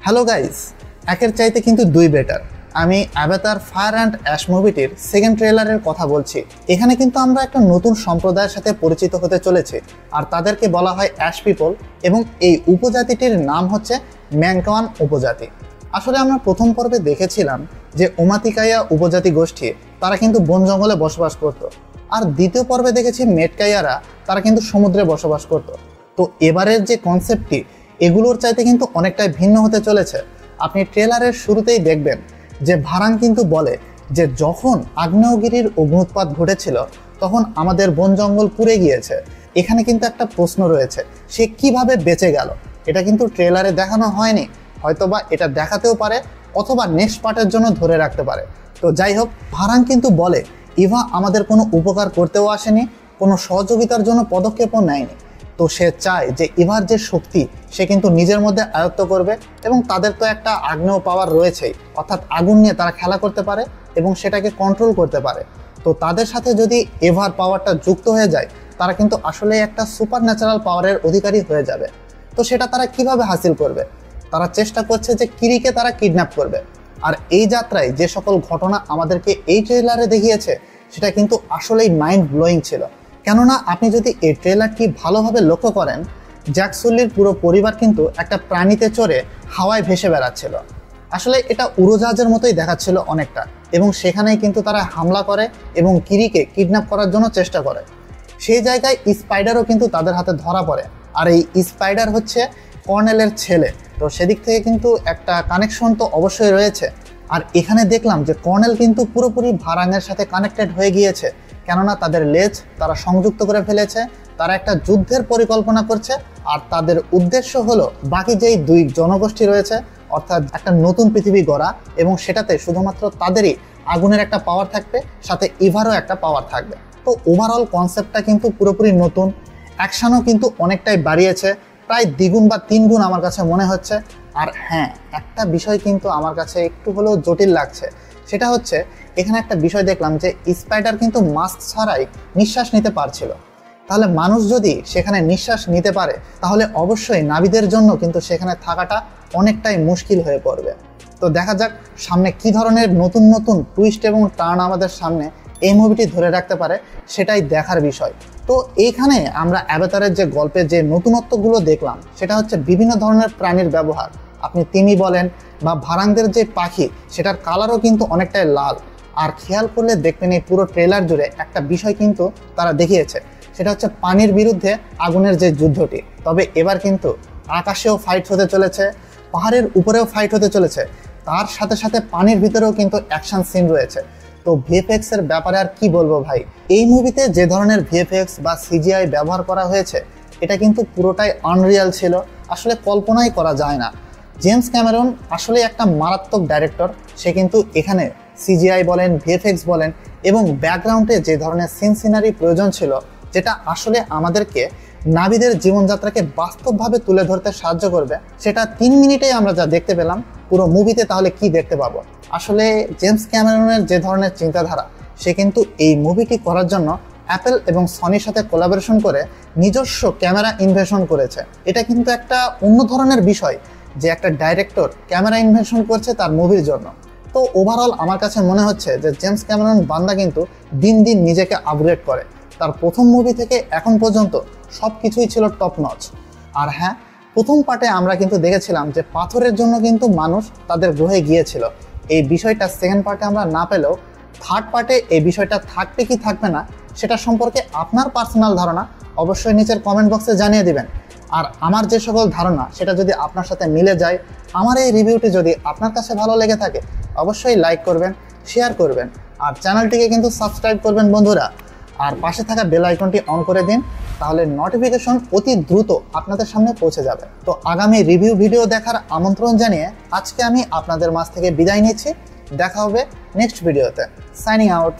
Hello guys, একের চাইতে কিন্তু দুই বেটার। আমি অ্যাভাতার ফায়ার অ্যান্ড অ্যাশ মুভিটির সেকেন্ড ট্রেলারের কথা বলছি। এখানে কিন্তু আমরা একটা নতুন সম্প্রদায়ের সাথে পরিচিত হতে চলেছি, আর তাদেরকে বলা হয় অ্যাশ পিপল, এবং এই উপজাতিটির নাম হচ্ছে ম্যাংকাওয়ান উপজাতি। আসলে আমরা প্রথম পর্বে দেখেছিলাম যে ওমাতিকাইয়া উপজাতি গোষ্ঠী তারা কিন্তু বন জঙ্গলে বসবাস করত, আর দ্বিতীয় পর্বে দেখেছি মেটকাইয়ারা তারা কিন্তু সমুদ্রে বসবাস করত। তো এবারের যে কনসেপ্টটি এগুলোর চাইতে কিন্তু অনেকটাই ভিন্ন হতে চলেছে। আপনি ট্রেলারের শুরুতেই দেখবেন যে ভারাং কিন্তু বলে যে যখন আগ্নেয়গিরির অগ্নুৎপাত ঘটেছিল তখন আমাদের বন জঙ্গল পুড়ে গিয়েছে। এখানে কিন্তু একটা প্রশ্ন রয়েছে, সে কিভাবে বেঁচে গেল। এটা কিন্তু ট্রেলারে দেখানো হয়নি, হয়তোবা এটা দেখাতেও পারে অথবা নেক্সট পার্টের জন্য ধরে রাখতে পারে। তো যাই হোক, ভারাং কিন্তু বলে ইভা আমাদের কোনো উপকার করতেও আসেনি, কোনো সহযোগিতার জন্য পদক্ষেপও নেয়নি। তো সে চায় যে ইভার যে শক্তি সে কিন্তু নিজের মধ্যে আয়ত্ত করবে, এবং তাদের তো একটা আগ্নেয় পাওয়ার রয়েছেই, অর্থাৎ আগুন নিয়ে তারা খেলা করতে পারে এবং সেটাকে কন্ট্রোল করতে পারে। তো তাদের সাথে যদি এভার পাওয়ারটা যুক্ত হয়ে যায় তারা কিন্তু আসলে একটা সুপার ন্যাচারাল পাওয়ারের অধিকারী হয়ে যাবে। তো সেটা তারা কিভাবে হাসিল করবে? তারা চেষ্টা করছে যে কিরিকে তারা কিডন্যাপ করবে। আর এই যাত্রায় যে সকল ঘটনা আমাদেরকে এই ট্রেলারে দেখিয়েছে সেটা কিন্তু আসলেই মাইন্ড ব্লোয়িং ছিল। কেননা আপনি যদি এই ট্রেলারটি ভালোভাবে লক্ষ্য করেন, জ্যাক সুলির পুরো পরিবার কিন্তু একটা প্রাণীতে চড়ে হাওয়ায় ভেসে বেড়াচ্ছিল। আসলে এটা উড়োজাহাজের মতোই দেখাচ্ছিল অনেকটা, এবং সেখানেই কিন্তু তারা হামলা করে এবং কিরিকে কিডন্যাপ করার জন্য চেষ্টা করে। সেই জায়গায় স্পাইডারও কিন্তু তাদের হাতে ধরা পড়ে, আর এই স্পাইডার হচ্ছে কর্নেলের ছেলে। তো সেদিক থেকে কিন্তু একটা কানেকশন তো অবশ্যই রয়েছে। আর এখানে দেখলাম যে কর্নেল কিন্তু পুরোপুরি ভারাঙের সাথে কানেক্টেড হয়ে গিয়েছে, কেননা তাদের লেজ তারা সংযুক্ত করে ফেলেছে। তারা একটা যুদ্ধের পরিকল্পনা করছে, আর তাদের উদ্দেশ্য হলো বাকি যেই দুই জনগোষ্ঠী রয়েছে, অর্থাৎ একটা নতুন পৃথিবী গড়া, এবং সেটাতে শুধুমাত্র তাদেরই আগুনের একটা পাওয়ার থাকবে, সাথে ইভারও একটা পাওয়ার থাকবে। তো ওভারঅল কনসেপ্টটা কিন্তু পুরোপুরি নতুন। অ্যাকশনও কিন্তু অনেকটাই বাড়িয়েছে, প্রায় দ্বিগুণ বা তিনগুণ আমার কাছে মনে হচ্ছে। আর হ্যাঁ, একটা বিষয় কিন্তু আমার কাছে একটু হলেও জটিল লাগছে, সেটা হচ্ছে এখানে একটা বিষয় দেখলাম যে স্পাইডার কিন্তু মাস্ক ছাড়াই নিঃশ্বাস নিতে পারছিল। তাহলে মানুষ যদি সেখানে নিঃশ্বাস নিতে পারে তাহলে অবশ্যই নাবিদের জন্য কিন্তু সেখানে থাকাটা অনেকটাই মুশকিল হয়ে পড়বে। তো দেখা যাক সামনে কি ধরনের নতুন নতুন টুইস্ট এবং টার্ন আমাদের সামনে এই মুভিটি ধরে রাখতে পারে, সেটাই দেখার বিষয়। তো এইখানে আমরা অ্যাভাতারের যে গল্পের যে নতুনত্বগুলো দেখলাম সেটা হচ্ছে বিভিন্ন ধরনের প্রাণীর ব্যবহার। আপনি তিমি বলেন বা ভারাংদের যে পাখি, সেটার কালারও কিন্তু অনেকটাই লাল। আর খেয়াল করলে দেখবেন এই পুরো ট্রেলার জুড়ে একটা বিষয় কিন্তু তারা দেখিয়েছে, সেটা হচ্ছে পানির বিরুদ্ধে আগুনের যে যুদ্ধটি। তবে এবার কিন্তু আকাশেও ফাইট হতে চলেছে, পাহাড়ের উপরেও ফাইট হতে চলেছে, তার সাথে সাথে পানির ভিতরেও কিন্তু অ্যাকশন সিন রয়েছে। তো ভিএফএক্স এর ব্যাপারে আর কি বলবো ভাই, এই মুভিতে যে ধরনের ভিএফএক্স বা সিজিআই ব্যবহার করা হয়েছে এটা কিন্তু পুরোটাই আনরিয়াল ছিল, আসলে কল্পনাই করা যায় না। জেমস ক্যামেরন আসলে একটা মারাত্মক ডাইরেক্টর। সে কিন্তু এখানে সিজিআই বলেন, ভিএফএক্স বলেন, এবং ব্যাকগ্রাউন্ডে যে ধরনের সিন সিনারি প্রয়োজন ছিল, যেটা আসলে আমাদেরকে নাবিদের জীবনযাত্রাকে বাস্তবভাবে তুলে ধরতে সাহায্য করবে, সেটা 3 মিনিটেই আমরা যা দেখতে পেলাম, পুরো মুভিতে তাহলে কি দেখতে পাবো? আসলে জেমস ক্যামেরনের যে ধরনের চিন্তাধারা, সে কিন্তু এই মুভিটি করার জন্য অ্যাপেল এবং সনির সাথে কোলাবোরেশন করে নিজস্ব ক্যামেরা ইনভেশন করেছে। এটা কিন্তু একটা অন্য ধরনের বিষয় যে একটা ডাইরেক্টর ক্যামেরা ইনভেশন করছে তার মুভির জন্য। তো ওভারঅল আমার কাছে মনে হচ্ছে যে জেমস ক্যামেরন বান্দা কিন্তু দিন দিন নিজেকে আপগ্রেড করে। তার প্রথম মুভি থেকে এখন পর্যন্ত সব কিছুই ছিল টপ নচ। আর হ্যাঁ, প্রথম পার্টে আমরা কিন্তু দেখেছিলাম যে পাথরের জন্য কিন্তু মানুষ তাদের গ্রহে গিয়েছিল। এই বিষয়টা সেকেন্ড পার্টে আমরা না পেলেও থার্ড পার্টে এই বিষয়টা থাকবে কি থাকবে না সেটা সম্পর্কে আপনার পার্সোনাল ধারণা অবশ্যই নিচের কমেন্ট বক্সে জানিয়ে দিবেন। আর আমার যে সকল ধারণা সেটা যদি আপনার সাথে মিলে যায়, আমার এই রিভিউটি যদি আপনার কাছে ভালো লেগে থাকে, অবশ্যই লাইক করবেন, শেয়ার করবেন, আর চ্যানেলটিকে কিন্তু সাবস্ক্রাইব করবেন বন্ধুরা। আর পাশে থাকা বেল আইকনটি অন করে দিন, তাহলে নোটিফিকেশন অতি দ্রুত আপনাদের সামনে পৌঁছে যাবে। তো আগামী রিভিউ ভিডিও দেখার আমন্ত্রণ জানিয়ে আজকে আমি আপনাদের মাঝ থেকে বিদায় নিচ্ছি। দেখা হবে নেক্সট ভিডিওতে। Signing out.